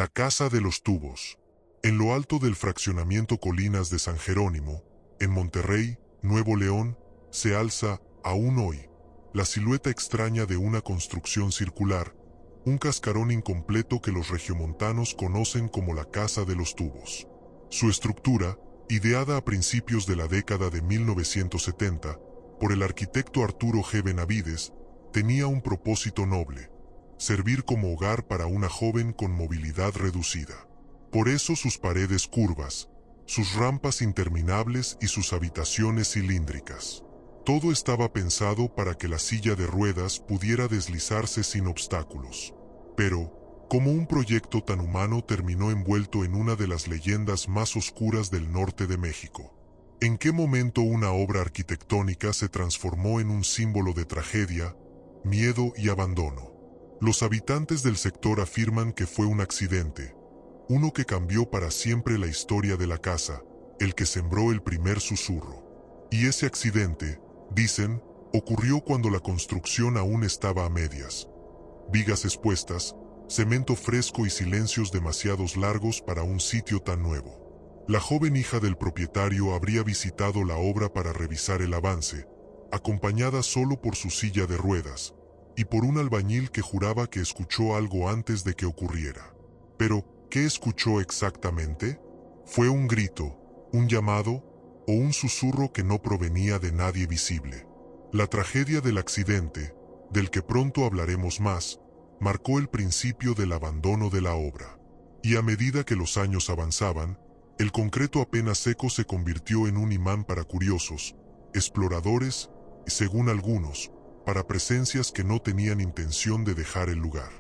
La Casa de los Tubos. En lo alto del fraccionamiento Colinas de San Jerónimo, en Monterrey, Nuevo León, se alza, aún hoy, la silueta extraña de una construcción circular, un cascarón incompleto que los regiomontanos conocen como la Casa de los Tubos. Su estructura, ideada a principios de la década de 1970 por el arquitecto Arturo G. Benavides, tenía un propósito noble: servir como hogar para una joven con movilidad reducida. Por eso sus paredes curvas, sus rampas interminables y sus habitaciones cilíndricas. Todo estaba pensado para que la silla de ruedas pudiera deslizarse sin obstáculos. Pero, ¿cómo un proyecto tan humano terminó envuelto en una de las leyendas más oscuras del norte de México? ¿En qué momento una obra arquitectónica se transformó en un símbolo de tragedia, miedo y abandono? Los habitantes del sector afirman que fue un accidente, uno que cambió para siempre la historia de la casa, el que sembró el primer susurro. Y ese accidente, dicen, ocurrió cuando la construcción aún estaba a medias. Vigas expuestas, cemento fresco y silencios demasiados largos para un sitio tan nuevo. La joven hija del propietario habría visitado la obra para revisar el avance, acompañada solo por su silla de ruedas, y por un albañil que juraba que escuchó algo antes de que ocurriera. Pero, ¿qué escuchó exactamente? ¿Fue un grito, un llamado, o un susurro que no provenía de nadie visible? La tragedia del accidente, del que pronto hablaremos más, marcó el principio del abandono de la obra. Y a medida que los años avanzaban, el concreto apenas seco se convirtió en un imán para curiosos, exploradores y, según algunos, para presencias que no tenían intención de dejar el lugar.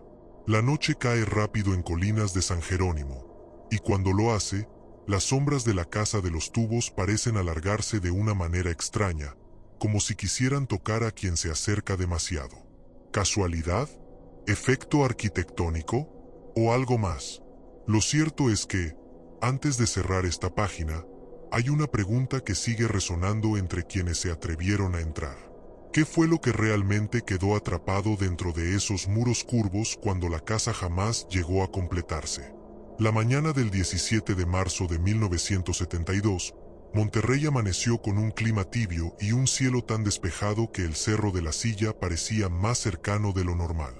La noche cae rápido en Colinas de San Jerónimo, y cuando lo hace, las sombras de la Casa de los Tubos parecen alargarse de una manera extraña, como si quisieran tocar a quien se acerca demasiado. ¿Casualidad? ¿Efecto arquitectónico? ¿O algo más? Lo cierto es que, antes de cerrar esta página, hay una pregunta que sigue resonando entre quienes se atrevieron a entrar. ¿Qué fue lo que realmente quedó atrapado dentro de esos muros curvos cuando la casa jamás llegó a completarse? La mañana del 17 de marzo de 1972, Monterrey amaneció con un clima tibio y un cielo tan despejado que el Cerro de la Silla parecía más cercano de lo normal.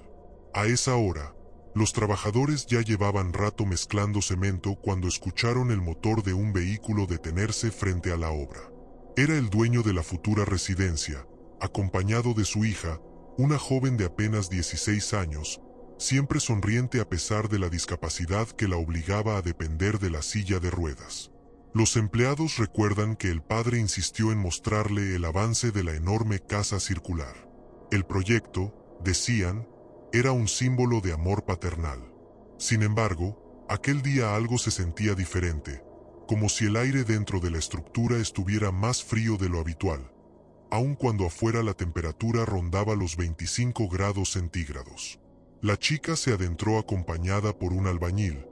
A esa hora, los trabajadores ya llevaban rato mezclando cemento cuando escucharon el motor de un vehículo detenerse frente a la obra. Era el dueño de la futura residencia, acompañado de su hija, una joven de apenas 16 años, siempre sonriente a pesar de la discapacidad que la obligaba a depender de la silla de ruedas. Los empleados recuerdan que el padre insistió en mostrarle el avance de la enorme casa circular. El proyecto, decían, era un símbolo de amor paternal. Sin embargo, aquel día algo se sentía diferente, como si el aire dentro de la estructura estuviera más frío de lo habitual, aun cuando afuera la temperatura rondaba los 25 grados centígrados. La chica se adentró acompañada por un albañil,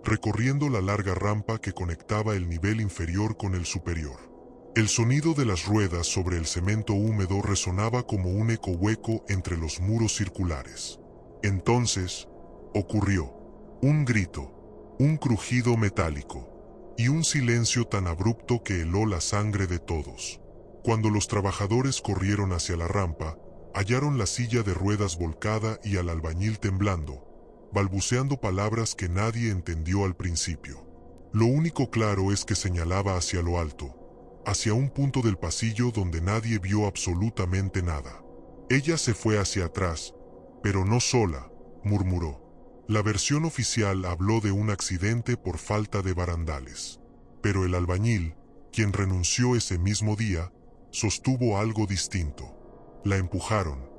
recorriendo la larga rampa que conectaba el nivel inferior con el superior. El sonido de las ruedas sobre el cemento húmedo resonaba como un eco hueco entre los muros circulares. Entonces, ocurrió. Un grito, un crujido metálico, y un silencio tan abrupto que heló la sangre de todos. Cuando los trabajadores corrieron hacia la rampa, hallaron la silla de ruedas volcada y al albañil temblando, balbuceando palabras que nadie entendió al principio. Lo único claro es que señalaba hacia lo alto, hacia un punto del pasillo donde nadie vio absolutamente nada. Ella se fue hacia atrás, pero no sola, murmuró. La versión oficial habló de un accidente por falta de barandales. Pero el albañil, quien renunció ese mismo día, sostuvo algo distinto. La empujaron.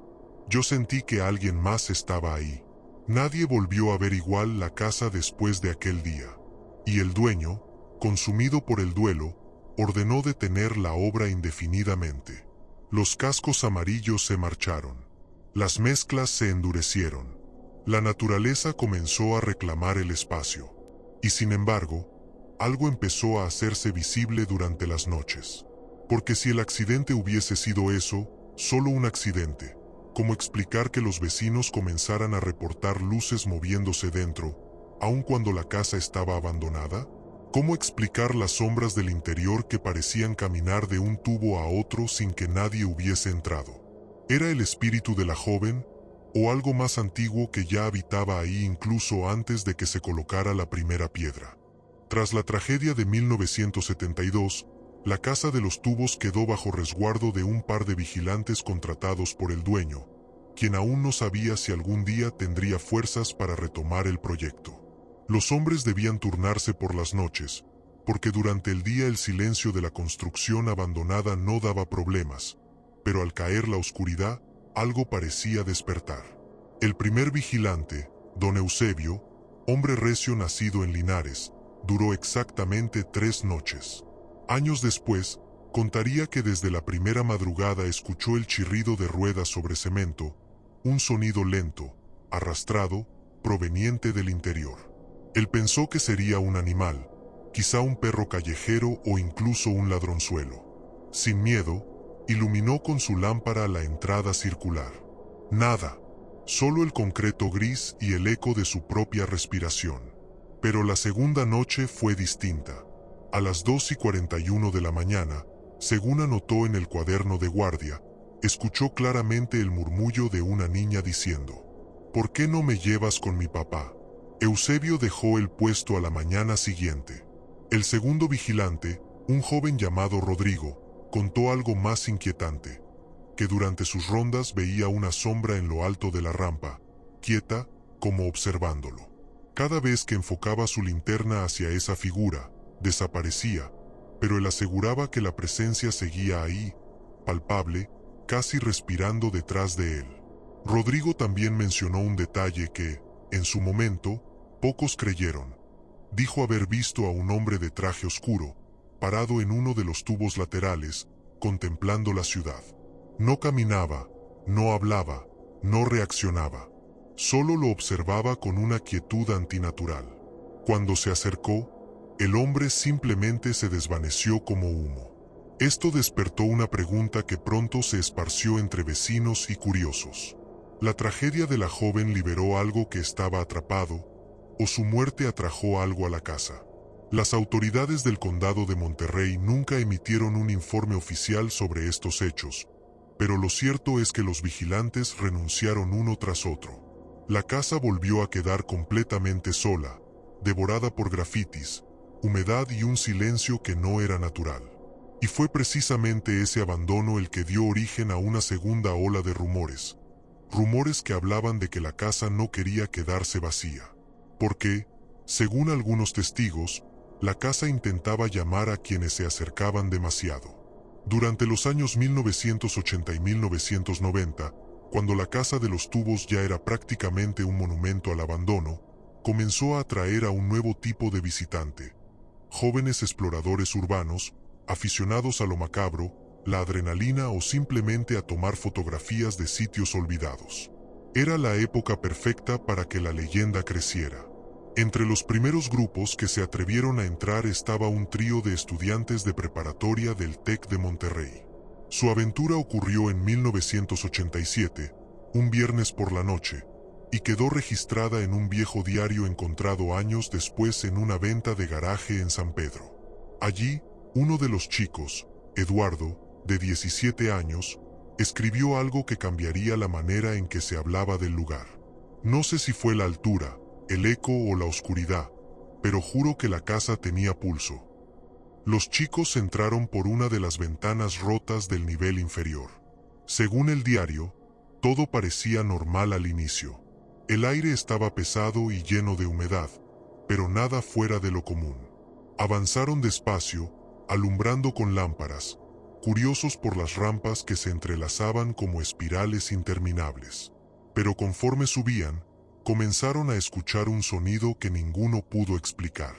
Yo sentí que alguien más estaba ahí. Nadie volvió a ver igual la casa después de aquel día. Y el dueño, consumido por el duelo, ordenó detener la obra indefinidamente. Los cascos amarillos se marcharon. Las mezclas se endurecieron. La naturaleza comenzó a reclamar el espacio. Y sin embargo, algo empezó a hacerse visible durante las noches. Porque si el accidente hubiese sido eso, solo un accidente, ¿cómo explicar que los vecinos comenzaran a reportar luces moviéndose dentro, aun cuando la casa estaba abandonada? ¿Cómo explicar las sombras del interior que parecían caminar de un tubo a otro sin que nadie hubiese entrado? ¿Era el espíritu de la joven o algo más antiguo que ya habitaba ahí incluso antes de que se colocara la primera piedra? Tras la tragedia de 1972, la Casa de los Tubos quedó bajo resguardo de un par de vigilantes contratados por el dueño, quien aún no sabía si algún día tendría fuerzas para retomar el proyecto. Los hombres debían turnarse por las noches, porque durante el día el silencio de la construcción abandonada no daba problemas, pero al caer la oscuridad, algo parecía despertar. El primer vigilante, don Eusebio, hombre recio nacido en Linares, duró exactamente 3 noches. Años después, contaría que desde la primera madrugada escuchó el chirrido de ruedas sobre cemento, un sonido lento, arrastrado, proveniente del interior. Él pensó que sería un animal, quizá un perro callejero o incluso un ladronzuelo. Sin miedo, iluminó con su lámpara la entrada circular. Nada, solo el concreto gris y el eco de su propia respiración. Pero la segunda noche fue distinta. A las 2:41 de la mañana, según anotó en el cuaderno de guardia, escuchó claramente el murmullo de una niña diciendo: «¿Por qué no me llevas con mi papá?». Eusebio dejó el puesto a la mañana siguiente. El segundo vigilante, un joven llamado Rodrigo, contó algo más inquietante, que durante sus rondas veía una sombra en lo alto de la rampa, quieta, como observándolo. Cada vez que enfocaba su linterna hacia esa figura, desaparecía, pero él aseguraba que la presencia seguía ahí, palpable, casi respirando detrás de él. Rodrigo también mencionó un detalle que, en su momento, pocos creyeron. Dijo haber visto a un hombre de traje oscuro, parado en uno de los tubos laterales, contemplando la ciudad. No caminaba, no hablaba, no reaccionaba. Solo lo observaba con una quietud antinatural. Cuando se acercó, el hombre simplemente se desvaneció como humo. Esto despertó una pregunta que pronto se esparció entre vecinos y curiosos. ¿La tragedia de la joven liberó algo que estaba atrapado, o su muerte atrajo algo a la casa? Las autoridades del condado de Monterrey nunca emitieron un informe oficial sobre estos hechos, pero lo cierto es que los vigilantes renunciaron uno tras otro. La casa volvió a quedar completamente sola, devorada por grafitis, humedad y un silencio que no era natural. Y fue precisamente ese abandono el que dio origen a una segunda ola de rumores. Rumores que hablaban de que la casa no quería quedarse vacía. Porque, según algunos testigos, la casa intentaba llamar a quienes se acercaban demasiado. Durante los años 1980 y 1990, cuando la Casa de los Tubos ya era prácticamente un monumento al abandono, comenzó a atraer a un nuevo tipo de visitante. Jóvenes exploradores urbanos, aficionados a lo macabro, la adrenalina o simplemente a tomar fotografías de sitios olvidados. Era la época perfecta para que la leyenda creciera. Entre los primeros grupos que se atrevieron a entrar estaba un trío de estudiantes de preparatoria del TEC de Monterrey. Su aventura ocurrió en 1987, un viernes por la noche, y quedó registrada en un viejo diario encontrado años después en una venta de garaje en San Pedro. Allí, uno de los chicos, Eduardo, de 17 años, escribió algo que cambiaría la manera en que se hablaba del lugar. No sé si fue la altura, el eco o la oscuridad, pero juro que la casa tenía pulso. Los chicos entraron por una de las ventanas rotas del nivel inferior. Según el diario, todo parecía normal al inicio. El aire estaba pesado y lleno de humedad, pero nada fuera de lo común. Avanzaron despacio, alumbrando con lámparas, curiosos por las rampas que se entrelazaban como espirales interminables. Pero conforme subían, comenzaron a escuchar un sonido que ninguno pudo explicar.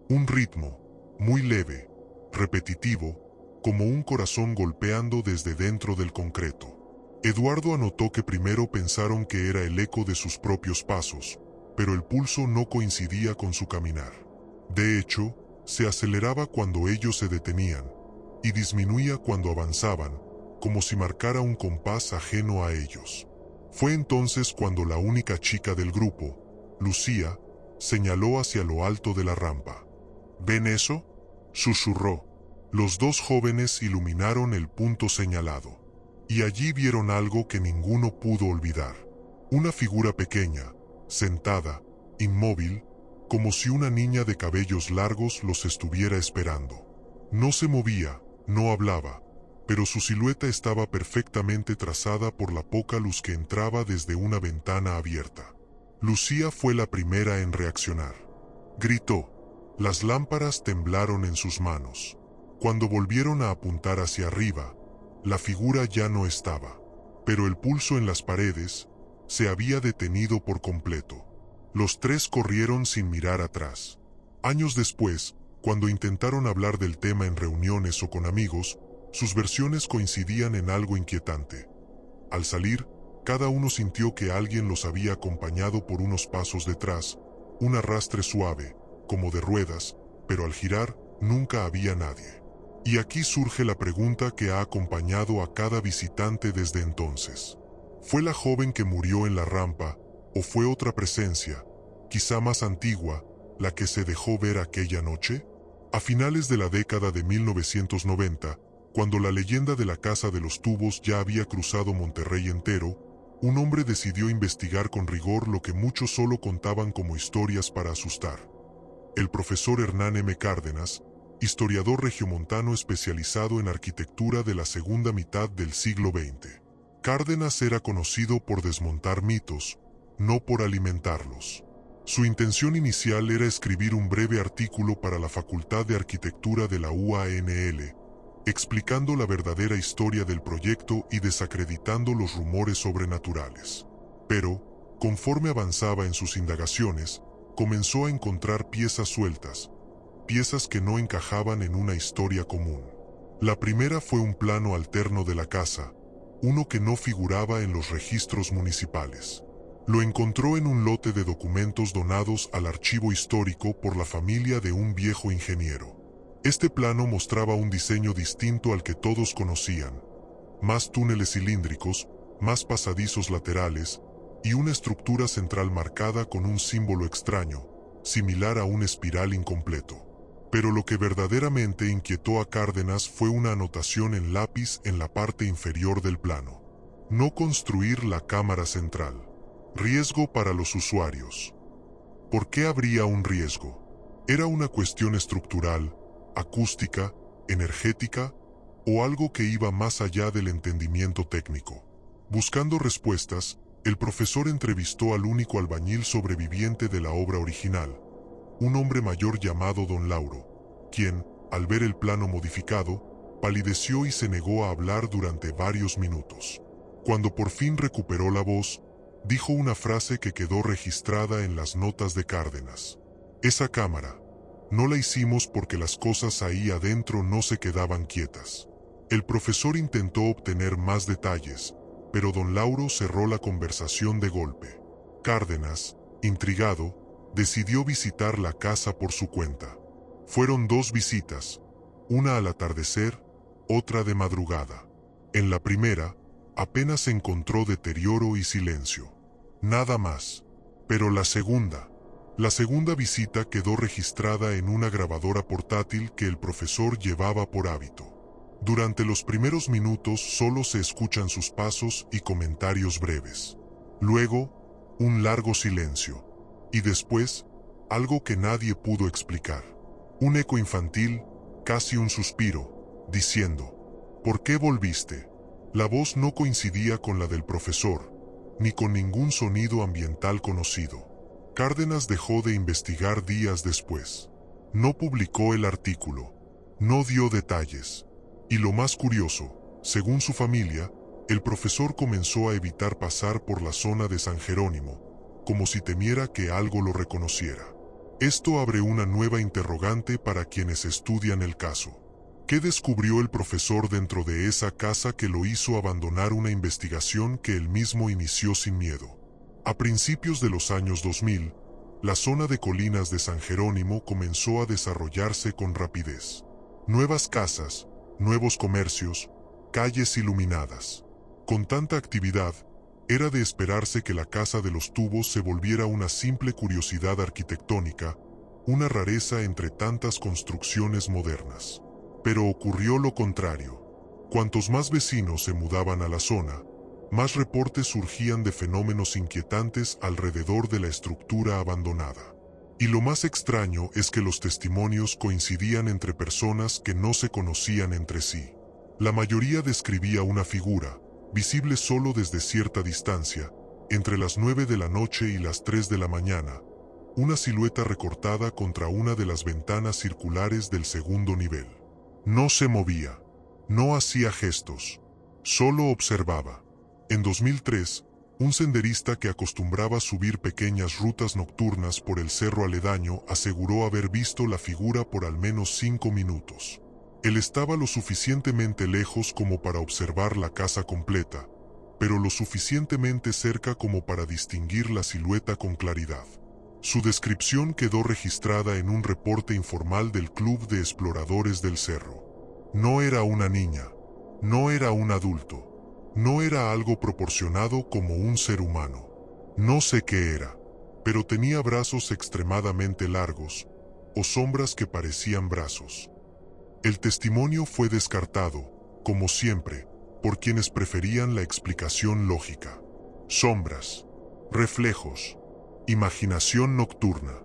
Un ritmo, muy leve, repetitivo, como un corazón golpeando desde dentro del concreto. Eduardo anotó que primero pensaron que era el eco de sus propios pasos, pero el pulso no coincidía con su caminar. De hecho, se aceleraba cuando ellos se detenían, y disminuía cuando avanzaban, como si marcara un compás ajeno a ellos. Fue entonces cuando la única chica del grupo, Lucía, señaló hacia lo alto de la rampa. ¿Ven eso?, susurró. Los dos jóvenes iluminaron el punto señalado. Y allí vieron algo que ninguno pudo olvidar. Una figura pequeña, sentada, inmóvil, como si una niña de cabellos largos los estuviera esperando. No se movía, no hablaba, pero su silueta estaba perfectamente trazada por la poca luz que entraba desde una ventana abierta. Lucía fue la primera en reaccionar. Gritó. Las lámparas temblaron en sus manos. Cuando volvieron a apuntar hacia arriba, la figura ya no estaba, pero el pulso en las paredes se había detenido por completo. Los tres corrieron sin mirar atrás. Años después, cuando intentaron hablar del tema en reuniones o con amigos, sus versiones coincidían en algo inquietante. Al salir, cada uno sintió que alguien los había acompañado por unos pasos detrás, un arrastre suave, como de ruedas, pero al girar, nunca había nadie. Y aquí surge la pregunta que ha acompañado a cada visitante desde entonces. ¿Fue la joven que murió en la rampa, o fue otra presencia, quizá más antigua, la que se dejó ver aquella noche? A finales de la década de 1990, cuando la leyenda de la Casa de los Tubos ya había cruzado Monterrey entero, un hombre decidió investigar con rigor lo que muchos solo contaban como historias para asustar. El profesor Hernán M. Cárdenas, historiador regiomontano especializado en arquitectura de la segunda mitad del siglo XX. Cárdenas era conocido por desmontar mitos, no por alimentarlos. Su intención inicial era escribir un breve artículo para la Facultad de Arquitectura de la UANL, explicando la verdadera historia del proyecto y desacreditando los rumores sobrenaturales. Pero, conforme avanzaba en sus indagaciones, comenzó a encontrar piezas sueltas, piezas que no encajaban en una historia común. La primera fue un plano alterno de la casa, uno que no figuraba en los registros municipales. Lo encontró en un lote de documentos donados al archivo histórico por la familia de un viejo ingeniero. Este plano mostraba un diseño distinto al que todos conocían: más túneles cilíndricos, más pasadizos laterales, y una estructura central marcada con un símbolo extraño, similar a un espiral incompleto. Pero lo que verdaderamente inquietó a Cárdenas fue una anotación en lápiz en la parte inferior del plano. No construir la cámara central. Riesgo para los usuarios. ¿Por qué habría un riesgo? ¿Era una cuestión estructural, acústica, energética, o algo que iba más allá del entendimiento técnico? Buscando respuestas, el profesor entrevistó al único albañil sobreviviente de la obra original, un hombre mayor llamado Don Lauro, quien, al ver el plano modificado, palideció y se negó a hablar durante varios minutos. Cuando por fin recuperó la voz, dijo una frase que quedó registrada en las notas de Cárdenas. Esa cámara, no la hicimos porque las cosas ahí adentro no se quedaban quietas. El profesor intentó obtener más detalles, pero Don Lauro cerró la conversación de golpe. Cárdenas, intrigado, decidió visitar la casa por su cuenta. Fueron 2 visitas, una al atardecer, otra de madrugada. En la primera, apenas encontró deterioro y silencio. Nada más. Pero la segunda visita quedó registrada en una grabadora portátil que el profesor llevaba por hábito. Durante los primeros minutos solo se escuchan sus pasos y comentarios breves. Luego, un largo silencio. Y después, algo que nadie pudo explicar. Un eco infantil, casi un suspiro, diciendo: ¿por qué volviste? La voz no coincidía con la del profesor, ni con ningún sonido ambiental conocido. Cárdenas dejó de investigar días después. No publicó el artículo. No dio detalles. Y lo más curioso, según su familia, el profesor comenzó a evitar pasar por la zona de San Jerónimo, como si temiera que algo lo reconociera. Esto abre una nueva interrogante para quienes estudian el caso. ¿Qué descubrió el profesor dentro de esa casa que lo hizo abandonar una investigación que él mismo inició sin miedo? A principios de los años 2000, la zona de colinas de San Jerónimo comenzó a desarrollarse con rapidez. Nuevas casas, nuevos comercios, calles iluminadas. Con tanta actividad, Era de esperarse que la Casa de los Tubos se volviera una simple curiosidad arquitectónica, una rareza entre tantas construcciones modernas. Pero ocurrió lo contrario. Cuantos más vecinos se mudaban a la zona, más reportes surgían de fenómenos inquietantes alrededor de la estructura abandonada. Y lo más extraño es que los testimonios coincidían entre personas que no se conocían entre sí. La mayoría describía una figura, visible solo desde cierta distancia, entre las 9 de la noche y las 3 de la mañana, una silueta recortada contra una de las ventanas circulares del segundo nivel. No se movía, no hacía gestos, solo observaba. En 2003, un senderista que acostumbraba subir pequeñas rutas nocturnas por el cerro aledaño aseguró haber visto la figura por al menos 5 minutos. Él estaba lo suficientemente lejos como para observar la casa completa, pero lo suficientemente cerca como para distinguir la silueta con claridad. Su descripción quedó registrada en un reporte informal del Club de Exploradores del Cerro. No era una niña, no era un adulto. No era algo proporcionado como un ser humano. No sé qué era, pero tenía brazos extremadamente largos, o sombras que parecían brazos. El testimonio fue descartado, como siempre, por quienes preferían la explicación lógica. Sombras, reflejos, imaginación nocturna.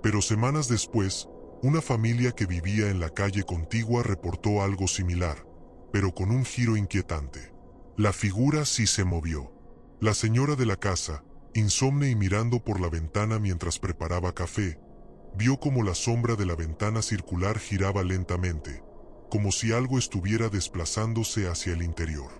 Pero semanas después, una familia que vivía en la calle contigua reportó algo similar, pero con un giro inquietante. La figura sí se movió. La señora de la casa, insomne y mirando por la ventana mientras preparaba café, vio como la sombra de la ventana circular giraba lentamente, como si algo estuviera desplazándose hacia el interior.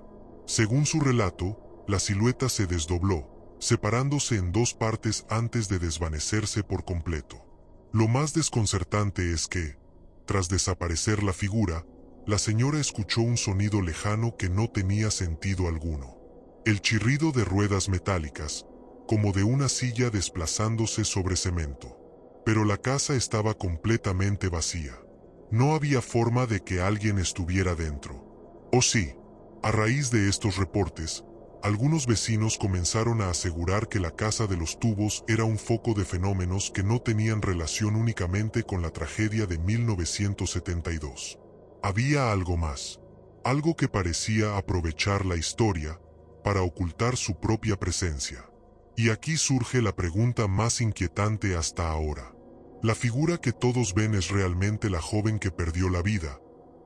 Según su relato, la silueta se desdobló, separándose en dos partes antes de desvanecerse por completo. Lo más desconcertante es que, tras desaparecer la figura, la señora escuchó un sonido lejano que no tenía sentido alguno. El chirrido de ruedas metálicas, como de una silla desplazándose sobre cemento. Pero la casa estaba completamente vacía. No había forma de que alguien estuviera dentro. ¿O sí? A raíz de estos reportes, algunos vecinos comenzaron a asegurar que la Casa de los Tubos era un foco de fenómenos que no tenían relación únicamente con la tragedia de 1972. Había algo más, algo que parecía aprovechar la historia para ocultar su propia presencia. Y aquí surge la pregunta más inquietante hasta ahora. ¿La figura que todos ven es realmente la joven que perdió la vida,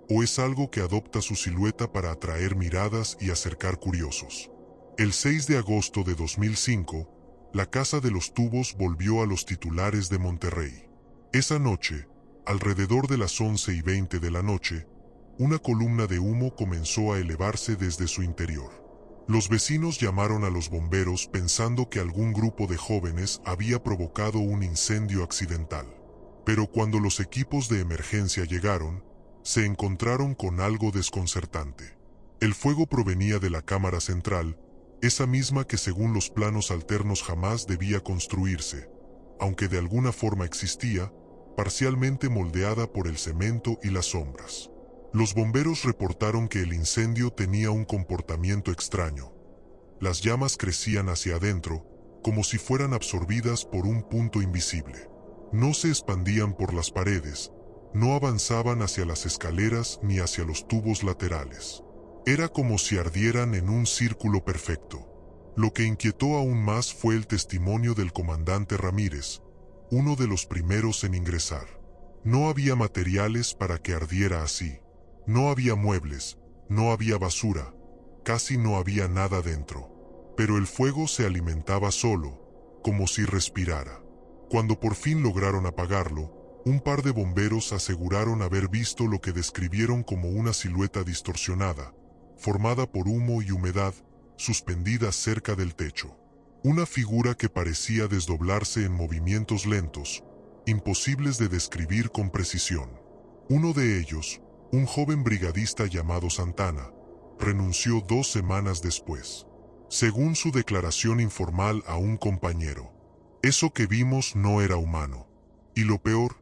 o es algo que adopta su silueta para atraer miradas y acercar curiosos? El 6 de agosto de 2005, la Casa de los Tubos volvió a los titulares de Monterrey. Esa noche, alrededor de las 11:20 de la noche, una columna de humo comenzó a elevarse desde su interior. Los vecinos llamaron a los bomberos pensando que algún grupo de jóvenes había provocado un incendio accidental. Pero cuando los equipos de emergencia llegaron, se encontraron con algo desconcertante. El fuego provenía de la cámara central, esa misma que según los planos alternos jamás debía construirse, aunque de alguna forma existía, parcialmente moldeada por el cemento y las sombras. Los bomberos reportaron que el incendio tenía un comportamiento extraño. Las llamas crecían hacia adentro, como si fueran absorbidas por un punto invisible. No se expandían por las paredes, no avanzaban hacia las escaleras ni hacia los tubos laterales. Era como si ardieran en un círculo perfecto. Lo que inquietó aún más fue el testimonio del comandante Ramírez, uno de los primeros en ingresar. No había materiales para que ardiera así. No había muebles, no había basura, casi no había nada dentro. Pero el fuego se alimentaba solo, como si respirara. Cuando por fin lograron apagarlo, un par de bomberos aseguraron haber visto lo que describieron como una silueta distorsionada, formada por humo y humedad, suspendida cerca del techo. Una figura que parecía desdoblarse en movimientos lentos, imposibles de describir con precisión. Uno de ellos, un joven brigadista llamado Santana, renunció 2 semanas después. Según su declaración informal a un compañero, eso que vimos no era humano. Y lo peor,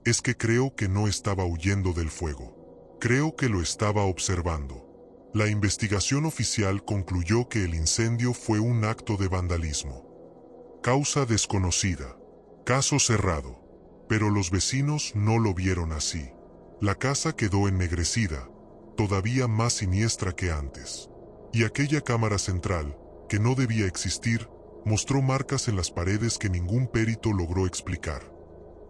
es que creo que no estaba huyendo del fuego. Creo que lo estaba observando. La investigación oficial concluyó que el incendio fue un acto de vandalismo. Causa desconocida. Caso cerrado. Pero los vecinos no lo vieron así. La casa quedó ennegrecida, todavía más siniestra que antes. Y aquella cámara central, que no debía existir, mostró marcas en las paredes que ningún perito logró explicar.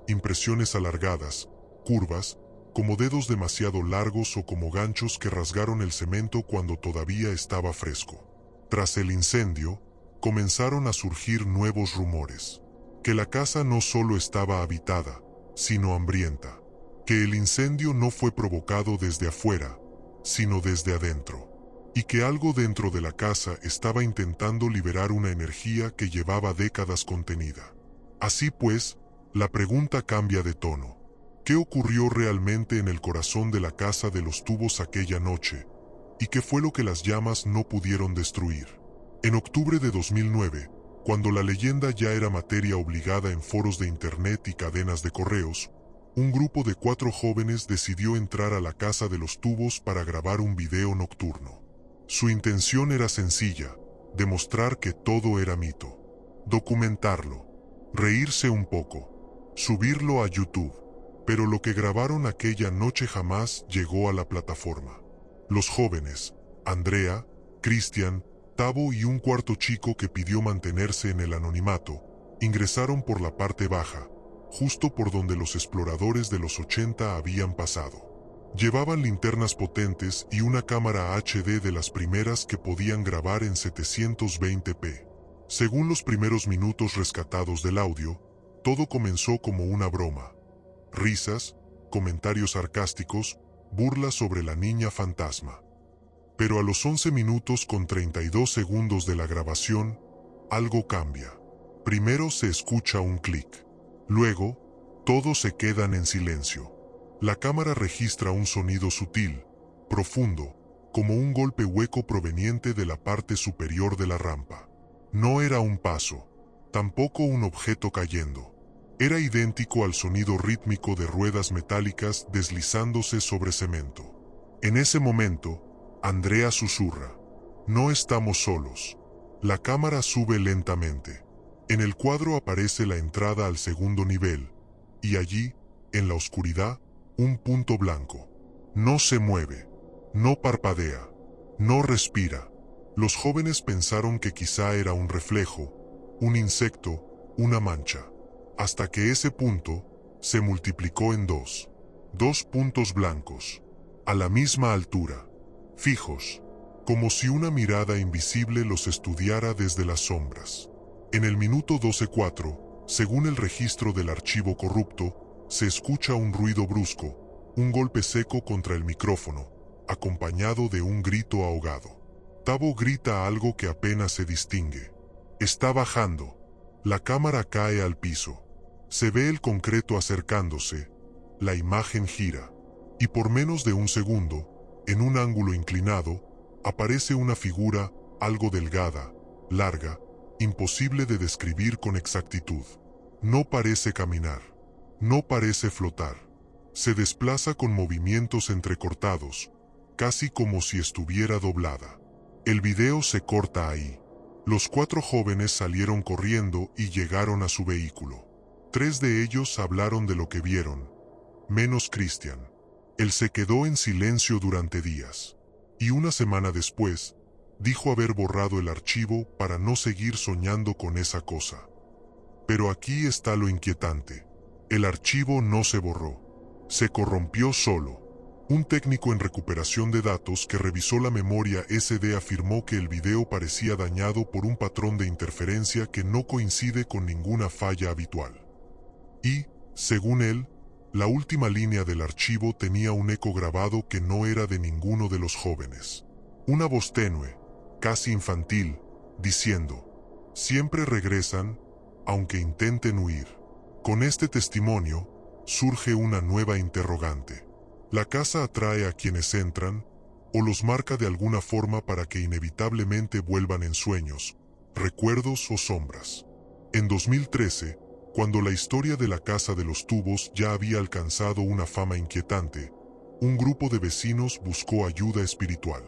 Impresiones alargadas, curvas, como dedos demasiado largos o como ganchos que rasgaron el cemento cuando todavía estaba fresco. Tras el incendio, comenzaron a surgir nuevos rumores. Que la casa no solo estaba habitada, sino hambrienta. Que el incendio no fue provocado desde afuera, sino desde adentro. Y que algo dentro de la casa estaba intentando liberar una energía que llevaba décadas contenida. Así pues, la pregunta cambia de tono. ¿Qué ocurrió realmente en el corazón de la casa de los Tubos aquella noche? ¿Y qué fue lo que las llamas no pudieron destruir? En octubre de 2009, cuando la leyenda ya era materia obligada en foros de internet y cadenas de correos, un grupo de 4 jóvenes decidió entrar a la casa de los Tubos para grabar un video nocturno. Su intención era sencilla: demostrar que todo era mito, documentarlo, reírse un poco, subirlo a YouTube. Pero lo que grabaron aquella noche jamás llegó a la plataforma. Los jóvenes, Andrea, Cristian, Tavo y un cuarto chico que pidió mantenerse en el anonimato, ingresaron por la parte baja, justo por donde los exploradores de los 80 habían pasado. Llevaban linternas potentes y una cámara HD de las primeras que podían grabar en 720p. Según los primeros minutos rescatados del audio, todo comenzó como una broma. Risas, comentarios sarcásticos, burlas sobre la niña fantasma. Pero a los 11 minutos con 32 segundos de la grabación, algo cambia. Primero se escucha un clic. Luego, todos se quedan en silencio. La cámara registra un sonido sutil, profundo, como un golpe hueco proveniente de la parte superior de la rampa. No era un paso, tampoco un objeto cayendo. Era idéntico al sonido rítmico de ruedas metálicas deslizándose sobre cemento. En ese momento, Andrea susurra: «No estamos solos». La cámara sube lentamente. En el cuadro aparece la entrada al segundo nivel, y allí, en la oscuridad, un punto blanco. No se mueve, no parpadea, no respira. Los jóvenes pensaron que quizá era un reflejo, un insecto, una mancha. Hasta que ese punto se multiplicó en 2 puntos blancos, a la misma altura, fijos, como si una mirada invisible los estudiara desde las sombras. En el minuto 12:04, según el registro del archivo corrupto, se escucha un ruido brusco, un golpe seco contra el micrófono, acompañado de un grito ahogado. Tavo grita algo que apenas se distingue. Está bajando. La cámara cae al piso. Se ve el concreto acercándose, la imagen gira, y por menos de un segundo, en un ángulo inclinado, aparece una figura algo delgada, larga, imposible de describir con exactitud. No parece caminar, no parece flotar. Se desplaza con movimientos entrecortados, casi como si estuviera doblada. El video se corta ahí. Los 4 jóvenes salieron corriendo y llegaron a su vehículo. 3 de ellos hablaron de lo que vieron, menos Cristian. Él se quedó en silencio durante días, y una semana después, dijo haber borrado el archivo para no seguir soñando con esa cosa. Pero aquí está lo inquietante. El archivo no se borró, se corrompió solo. Un técnico en recuperación de datos que revisó la memoria SD afirmó que el video parecía dañado por un patrón de interferencia que no coincide con ninguna falla habitual. Y, según él, la última línea del archivo tenía un eco grabado que no era de ninguno de los jóvenes. Una voz tenue, casi infantil, diciendo: «Siempre regresan, aunque intenten huir». Con este testimonio, surge una nueva interrogante. ¿La casa atrae a quienes entran, o los marca de alguna forma para que inevitablemente vuelvan en sueños, recuerdos o sombras? En 2013, cuando la historia de la Casa de los Tubos ya había alcanzado una fama inquietante, un grupo de vecinos buscó ayuda espiritual.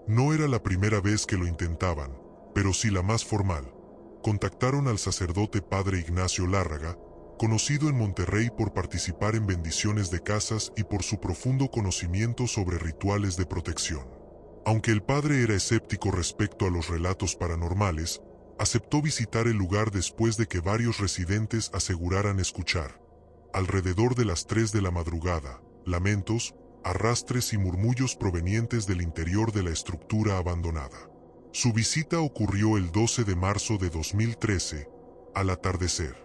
No era la primera vez que lo intentaban, pero sí la más formal. Contactaron al sacerdote Padre Ignacio Lárraga, conocido en Monterrey por participar en bendiciones de casas y por su profundo conocimiento sobre rituales de protección. Aunque el padre era escéptico respecto a los relatos paranormales, aceptó visitar el lugar después de que varios residentes aseguraran escuchar, alrededor de las 3 de la madrugada, lamentos, arrastres y murmullos provenientes del interior de la estructura abandonada. Su visita ocurrió el 12 de marzo de 2013, al atardecer.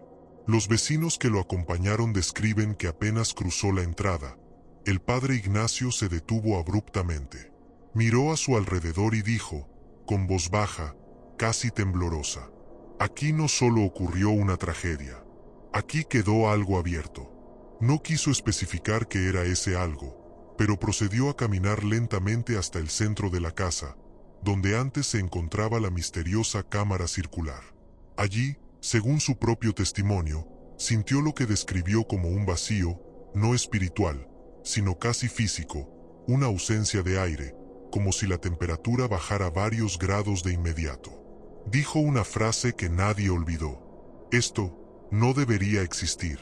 Los vecinos que lo acompañaron describen que apenas cruzó la entrada, el padre Ignacio se detuvo abruptamente. Miró a su alrededor y dijo, con voz baja, casi temblorosa: aquí no solo ocurrió una tragedia, aquí quedó algo abierto. No quiso especificar qué era ese algo, pero procedió a caminar lentamente hasta el centro de la casa, donde antes se encontraba la misteriosa cámara circular. Allí, según su propio testimonio, sintió lo que describió como un vacío, no espiritual, sino casi físico, una ausencia de aire, como si la temperatura bajara varios grados de inmediato. Dijo una frase que nadie olvidó: esto no debería existir.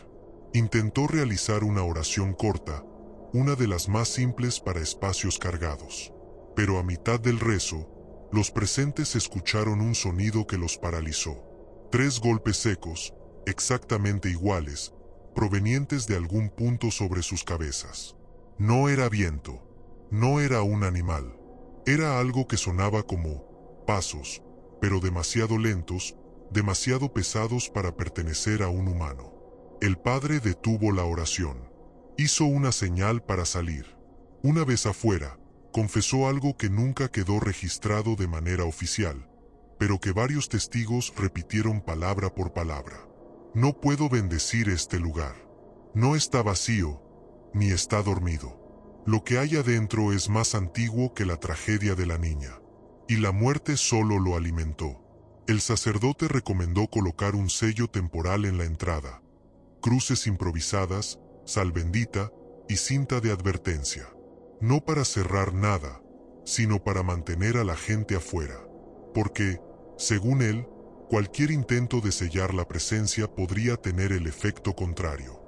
Intentó realizar una oración corta, una de las más simples para espacios cargados. Pero a mitad del rezo, los presentes escucharon un sonido que los paralizó. 3 golpes secos, exactamente iguales, provenientes de algún punto sobre sus cabezas. No era viento, no era un animal, era algo que sonaba como pasos, pero demasiado lentos, demasiado pesados para pertenecer a un humano. El padre detuvo la oración. Hizo una señal para salir. Una vez afuera, confesó algo que nunca quedó registrado de manera oficial, pero que varios testigos repitieron palabra por palabra. No puedo bendecir este lugar. No está vacío, ni está dormido. Lo que hay adentro es más antiguo que la tragedia de la niña. Y la muerte solo lo alimentó. El sacerdote recomendó colocar un sello temporal en la entrada, cruces improvisadas, sal bendita y cinta de advertencia. No para cerrar nada, sino para mantener a la gente afuera. Porque, según él, cualquier intento de sellar la presencia podría tener el efecto contrario: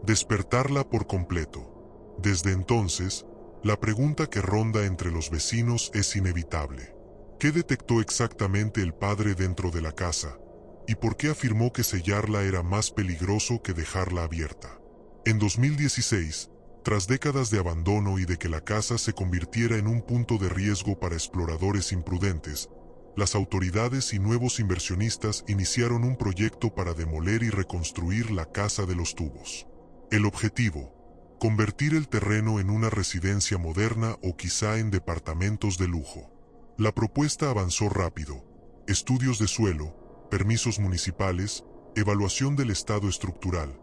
despertarla por completo. Desde entonces, la pregunta que ronda entre los vecinos es inevitable. ¿Qué detectó exactamente el padre dentro de la casa? ¿Y por qué afirmó que sellarla era más peligroso que dejarla abierta? En 2016, tras décadas de abandono y de que la casa se convirtiera en un punto de riesgo para exploradores imprudentes, las autoridades y nuevos inversionistas iniciaron un proyecto para demoler y reconstruir la Casa de los Tubos. El objetivo: convertir el terreno en una residencia moderna o quizá en departamentos de lujo. La propuesta avanzó rápido: estudios de suelo, permisos municipales, evaluación del estado estructural,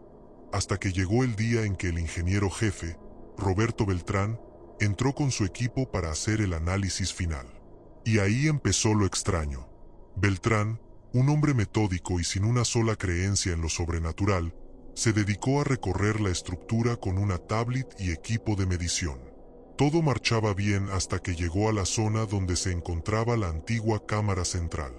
hasta que llegó el día en que el ingeniero jefe, Roberto Beltrán, entró con su equipo para hacer el análisis final. Y ahí empezó lo extraño. Beltrán, un hombre metódico y sin una sola creencia en lo sobrenatural, se dedicó a recorrer la estructura con una tablet y equipo de medición. Todo marchaba bien hasta que llegó a la zona donde se encontraba la antigua cámara central.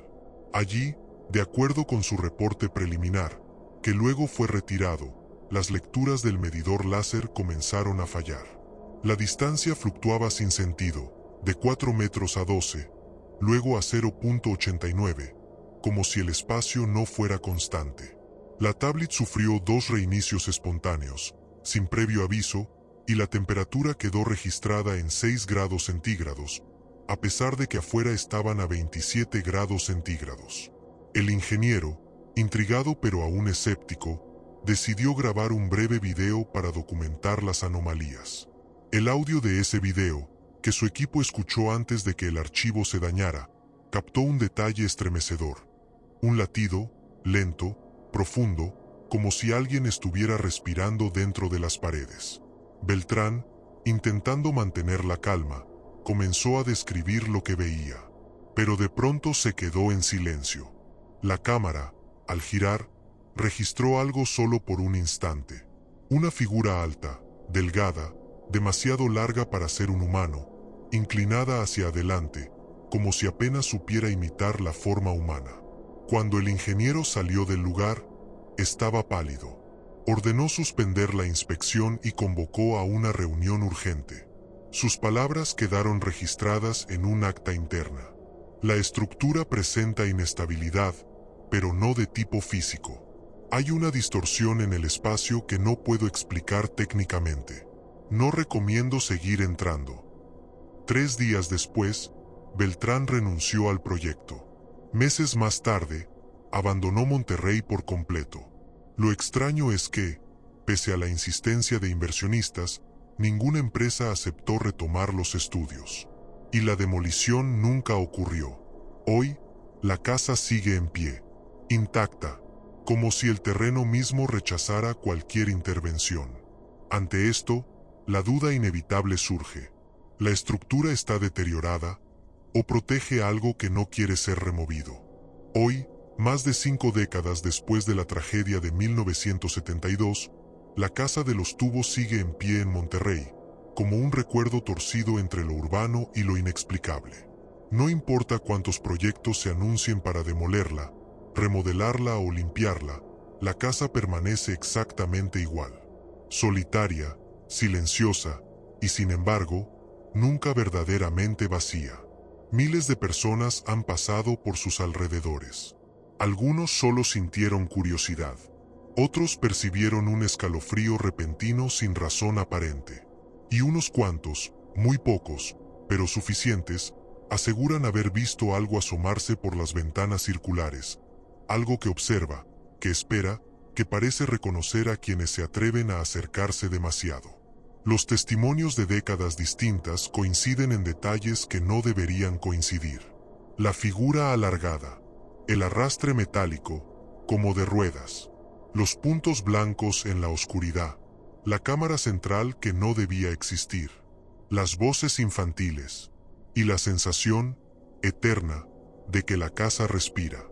Allí, de acuerdo con su reporte preliminar, que luego fue retirado, las lecturas del medidor láser comenzaron a fallar. La distancia fluctuaba sin sentido, de 4 metros a 12, luego a 0.89, como si el espacio no fuera constante. La tablet sufrió 2 reinicios espontáneos, sin previo aviso, y la temperatura quedó registrada en 6 grados centígrados, a pesar de que afuera estaban a 27 grados centígrados. El ingeniero, intrigado pero aún escéptico, decidió grabar un breve video para documentar las anomalías. El audio de ese video, que su equipo escuchó antes de que el archivo se dañara, captó un detalle estremecedor: un latido, lento, profundo, como si alguien estuviera respirando dentro de las paredes. Beltrán, intentando mantener la calma, comenzó a describir lo que veía, pero de pronto se quedó en silencio. La cámara, al girar, registró algo solo por un instante: una figura alta, delgada, demasiado larga para ser un humano, inclinada hacia adelante, como si apenas supiera imitar la forma humana. Cuando el ingeniero salió del lugar, estaba pálido. Ordenó suspender la inspección y convocó a una reunión urgente. Sus palabras quedaron registradas en un acta interna. La estructura presenta inestabilidad, pero no de tipo físico. Hay una distorsión en el espacio que no puedo explicar técnicamente. No recomiendo seguir entrando. 3 días después, Beltrán renunció al proyecto. Meses más tarde, abandonó Monterrey por completo. Lo extraño es que, pese a la insistencia de inversionistas, ninguna empresa aceptó retomar los estudios. Y la demolición nunca ocurrió. Hoy, la casa sigue en pie, intacta, como si el terreno mismo rechazara cualquier intervención. Ante esto, la duda inevitable surge. ¿La estructura está deteriorada o protege algo que no quiere ser removido? Hoy, más de 5 décadas después de la tragedia de 1972, la Casa de los Tubos sigue en pie en Monterrey, como un recuerdo torcido entre lo urbano y lo inexplicable. No importa cuántos proyectos se anuncien para demolerla, remodelarla o limpiarla, la casa permanece exactamente igual. Solitaria, silenciosa y, sin embargo, nunca verdaderamente vacía. Miles de personas han pasado por sus alrededores. Algunos solo sintieron curiosidad. Otros percibieron un escalofrío repentino sin razón aparente. Y unos cuantos, muy pocos, pero suficientes, aseguran haber visto algo asomarse por las ventanas circulares. Algo que observa, que espera, que parece reconocer a quienes se atreven a acercarse demasiado. Los testimonios de décadas distintas coinciden en detalles que no deberían coincidir. La figura alargada, el arrastre metálico, como de ruedas, los puntos blancos en la oscuridad, la cámara central que no debía existir, las voces infantiles, y la sensación, eterna, de que la casa respira.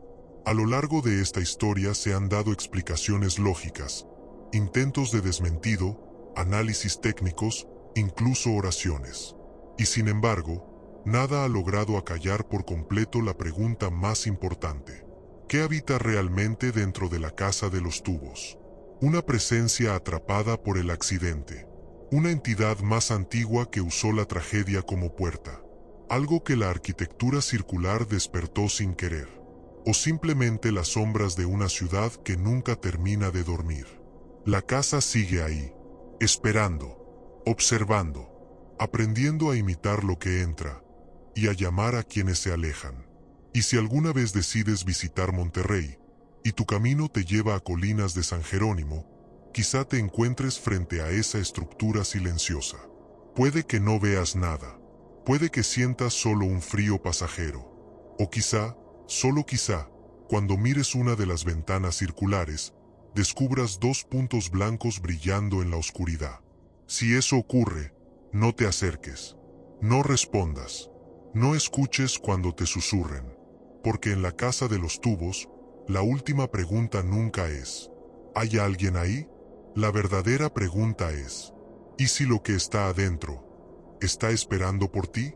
A lo largo de esta historia se han dado explicaciones lógicas, intentos de desmentido, análisis técnicos, incluso oraciones. Y sin embargo, nada ha logrado acallar por completo la pregunta más importante. ¿Qué habita realmente dentro de la Casa de los Tubos? Una presencia atrapada por el accidente. Una entidad más antigua que usó la tragedia como puerta. Algo que la arquitectura circular despertó sin querer. O simplemente las sombras de una ciudad que nunca termina de dormir. La casa sigue ahí, esperando, observando, aprendiendo a imitar lo que entra, y a llamar a quienes se alejan. Y si alguna vez decides visitar Monterrey, y tu camino te lleva a colinas de San Jerónimo, quizá te encuentres frente a esa estructura silenciosa. Puede que no veas nada, puede que sientas solo un frío pasajero, o quizá, solo quizá, cuando mires una de las ventanas circulares, descubras 2 puntos blancos brillando en la oscuridad. Si eso ocurre, no te acerques, no respondas, no escuches cuando te susurren, porque en la Casa de los Tubos, la última pregunta nunca es, ¿hay alguien ahí? La verdadera pregunta es, ¿y si lo que está adentro está esperando por ti?